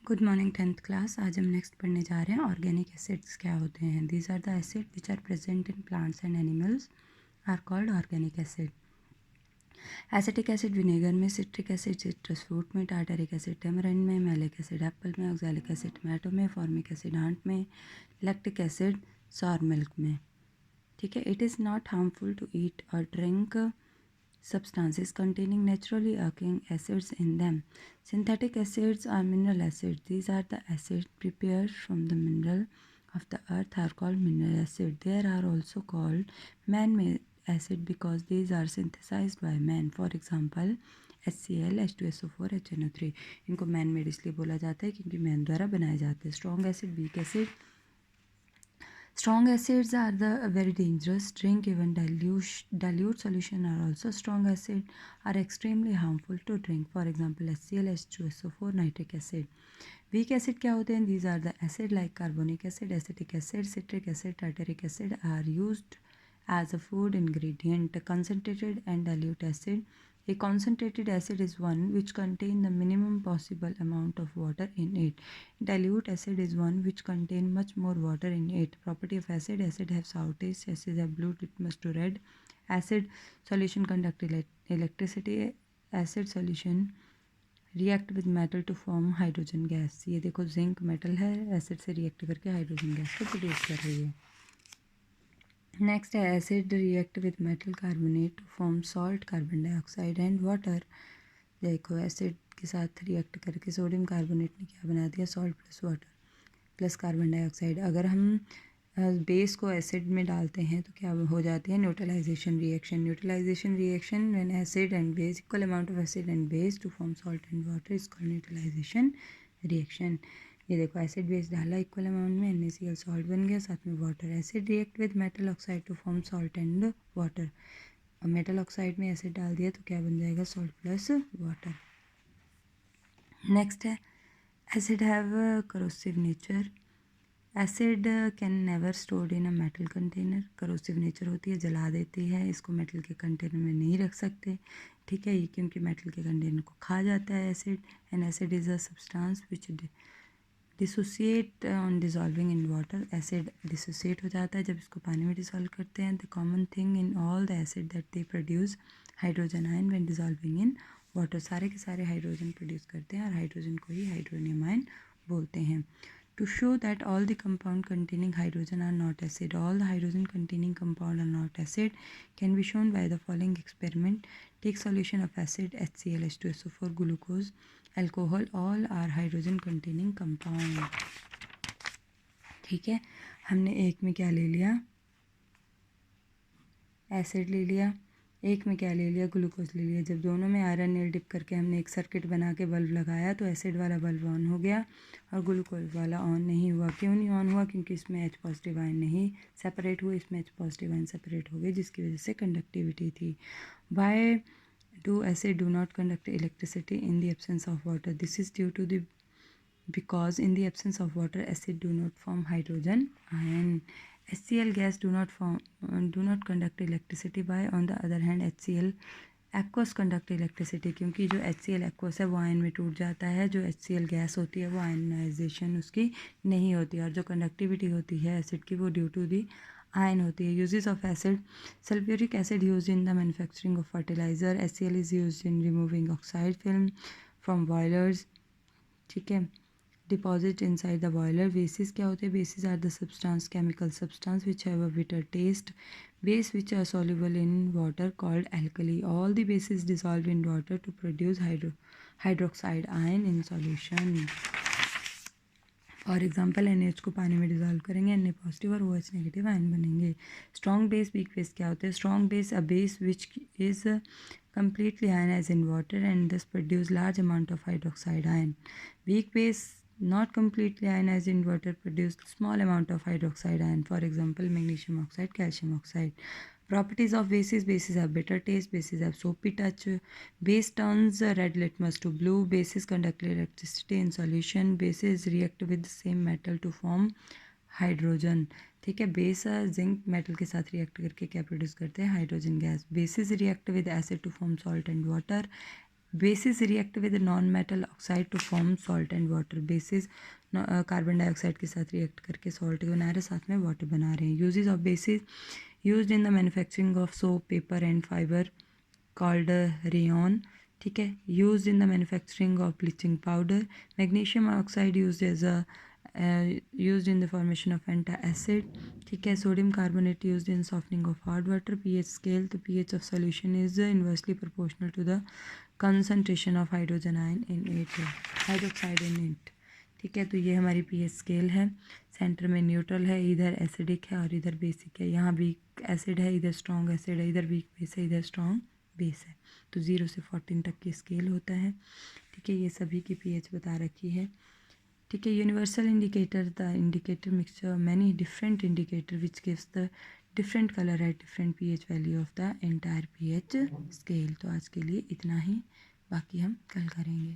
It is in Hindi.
Good morning 10th class. आज हम नेक्स्ट पढ़ने जा रहे हैं ऑर्गेनिक एसिड्स क्या होते हैं। These are the acid which are present in plants and animals are called organic acid. Acetic acid vinegar में, सिट्रिक एसिड सिट्रस फ्रूट में, टार्टरिक एसिड टेमरिंड में, मैलिक एसिड एप्पल में, ऑक्सैलिक एसिड टमाटो में, फॉर्मिक एसिड आंट में, लैक्टिक एसिड सॉर मिल्क में। ठीक है। It is not harmful to eat और drink substances containing naturally occurring acids in them. Synthetic acids are mineral acids. These are the acids prepared from the mineral of the earth are called mineral acid. They are also called man-made acid because these are synthesized by man. For example, HCl, H2SO4, HNO3. इनको man-made इसलिए बोला जाता है क्योंकि man द्वारा बनाए जाते हैं. Strong acid, weak acid. Strong acids are very dangerous. Drink even dilute solution are also strong acid are extremely harmful to drink. For example, HCl, H2SO4, nitric acid. Weak acid क्या होते हैं? These are the acid like carbonic acid, acetic acid, citric acid, tartaric acid are used as a food ingredient. Concentrated and dilute acid. A concentrated acid is one which contains the minimum possible amount of water in it. Dilute acid is one which contains much more water in it. Property of acid: acid have sour taste, acid have blue litmus to red. Acid solution conduct electricity. Acid solution react with metal to form hydrogen gas. ये देखो जिंक मेटल है, एसिड से रिएक्ट करके हाइड्रोजन गैस को प्रोड्यूस कर रही है। नेक्स्ट है acid react with metal carbonate to form salt, carbon dioxide and water. देखो एसिड के साथ रिएक्ट करके सोडियम कार्बोनेट ने क्या बना दिया? Salt plus water plus carbon dioxide. अगर हम बेस को एसिड में डालते हैं तो क्या हो जाती है? Neutralisation reaction. Neutralisation reaction when acid and base equal amount of acid and base to form salt and water is called neutralisation reaction. ये देखो एसिड बेस डाला इक्वल अमाउंट में, NaCl सॉल्ट बन गया, साथ में water. Acid react with metal oxide to form salt and water. और मेटल ऑक्साइड में एसिड डाल दिया तो क्या बन जाएगा? Salt plus water. नेक्स्ट है acid have corrosive nature. Acid can never stored in a metal container. Corrosive nature होती है, जला देती है, इसको मेटल के कंटेनर में नहीं रख सकते। ठीक है, ये क्योंकि मेटल के कंटेनर को खा जाता है acid. And acid is a substance which dissociate on dissolving in water. Acid dissociate हो जाता है जब इसको पानी में डिसॉल्व करते हैं। The common thing in all the acid that they produce hydrogen ion when dissolving in water. सारे के सारे हाइड्रोजन प्रोड्यूस करते हैं और हाइड्रोजन को ही हाइड्रोनियम आयन बोलते हैं। To show that all the compound containing hydrogen are not acid, all the hydrogen containing compound are not acid can be shown by the following experiment. Take solution of acid HCl, H2SO4, glucose, alcohol, all are hydrogen containing compound. ठीक है, हमने एक में क्या ले लिया? एसिड ले लिया, एक में क्या ले लिया? ग्लूकोज ले लिया। जब दोनों में आयरन नील डिप करके हमने एक सर्किट बना के बल्ब लगाया तो एसिड वाला बल्ब ऑन हो गया और ग्लूकोज वाला ऑन नहीं हुआ। क्यों नहीं ऑन हुआ? क्योंकि इसमें H पॉजिटिव आयन नहीं सेपरेट हुए, इसमें H पॉजिटिव आयन सेपरेट हो गए, जिसकी वजह से कंडक्टिविटी थी। Why do acid do not conduct electricity in the absence of water? This is due to the because in the absence of water acid do not form hydrogen ion. HCl gas do not conduct electricity. By on the other hand HCl aqueous conduct electricity, क्योंकि जो HCl aqueous है वो आयन में टूट जाता है, जो HCl गैस होती है वो आयनाइजेशन उसकी नहीं होती, और जो कंडक्टिविटी होती है एसिड की वो ड्यू टू दी आयन होती है। Uses of acid: sulphuric acid use in the manufacturing of fertiliser. HCl is use in removing oxide film from boilers. ठीक है, deposit inside the boiler. Bases क्या होते हैं? Bases are the substance, chemical substance which have a bitter taste. Base which are soluble in water called alkali. All the bases dissolve in water to produce hydroxide ion in solution. For example NH को पानी में डिजॉल्व करेंगे, Na पॉजिटिव और OH नेगेटिव आयन बनेंगे। स्ट्रॉन्ग बेस, वीक बेस क्या होते हैं? Strong base a base which is completely ionized in water and thus produce large amount of hydroxide ion. Weak base not completely ionized in water produce small amount of hydroxide ion. For example, magnesium oxide, calcium oxide. Properties of bases: bases have bitter taste, bases have soapy touch, base turns red litmus to blue, bases conduct electricity in solution, bases react with the same metal to form hydrogen. ठीक है, बेस जिंक मेटल के साथ रिएक्ट करके क्या प्रोड्यूस करते हैं? Hydrogen gas. Bases react with acid to form salt and water. Bases react with non metal oxide to form salt and water. Bases carbon dioxide के साथ रिएक्ट करके सॉल्ट बना रहे हैं, साथ में वाटर बना रहे हैं। Uses of bases used in the manufacturing of soap, paper and fibre called rayon. ठीक है, used in the manufacturing of bleaching powder. Magnesium oxide used as a used in the formation of antacid। ठीक है, sodium carbonate used in softening of hard water. PH scale, तो pH of solution is inversely proportional to the concentration of hydrogen ion in it, hydroxide in it. ठीक है, तो ये हमारी पीएच स्केल है। सेंटर में न्यूट्रल है, इधर एसिडिक है और इधर बेसिक है। यहाँ वीक एसिड है, इधर स्ट्रॉन्ग एसिड है, इधर वीक बेस है, इधर स्ट्रॉन्ग बेस है। तो 0 से 14 तक की स्केल होता है। ठीक है, ये सभी की पीएच बता रखी है। ठीक है, universal indicator, the indicator mixture many different indicator which gives the different colour at different pH value of the entire pH scale. तो आज के लिए इतना ही, बाकी हम कल करेंगे।